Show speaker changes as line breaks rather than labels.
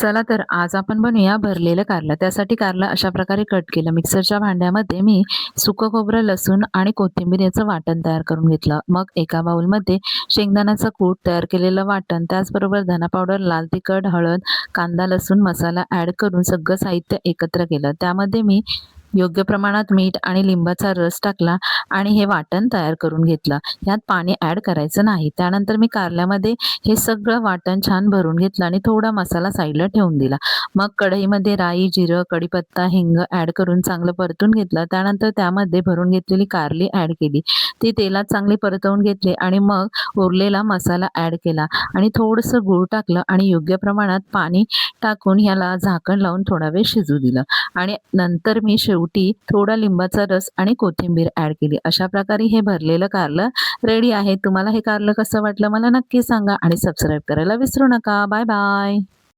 चला तर आज आपण बनवूया भरलेलं कारलं. त्यासाठी कारलं अशा प्रकारे कट केलं. मिक्सरच्या भांड्यामध्ये मी सुकं खोबरं, लसूण आणि कोथिंबीर याचं वाटण तयार करून घेतलं. मग एका बाउलमध्ये शेंगदाण्याचं कूट, तयार केलेलं वाटण, त्याचबरोबर धना पावडर, लाल तिखट, हळद, कांदा, लसूण मसाला ॲड करून सगळं साहित्य एकत्र केलं. त्यामध्ये मी योग्य प्रमाणात मीठ आणि लिंबाचा रस टाकला आणि हे वाटण तयार करून घेतलं. यात पाणी ॲड करायचं नाही. त्यानंतर मी कारल्यामध्ये हे सगळं वाटण छान भरून घेतलं आणि थोडा मसाला साईडला ठेवून दिला. मग कढईमध्ये राई, जिरं, कढीपत्ता, हिंग ॲड करून चांगलं परतून घेतलं. त्यानंतर त्यामध्ये भरून घेतलेली कारली ॲड केली. ती तेलात चांगली परतवून घेतली आणि मग उरलेला मसाला ॲड केला आणि थोडंसं गूळ टाकलं आणि योग्य प्रमाणात पाणी टाकून ह्याला झाकण लावून थोडा वेळ शिजू दिलं आणि नंतर मी शेवटी थोडा लिंबाचा रस आणि कोथिंबीर ॲड केली. अशा प्रकारे हे भरलेलं कारलं रेडी आहे. तुम्हाला हे कारलं कसं वाटलं मला नक्की सांगा आणि सबस्क्राईब करायला विसरू नका. Bye bye.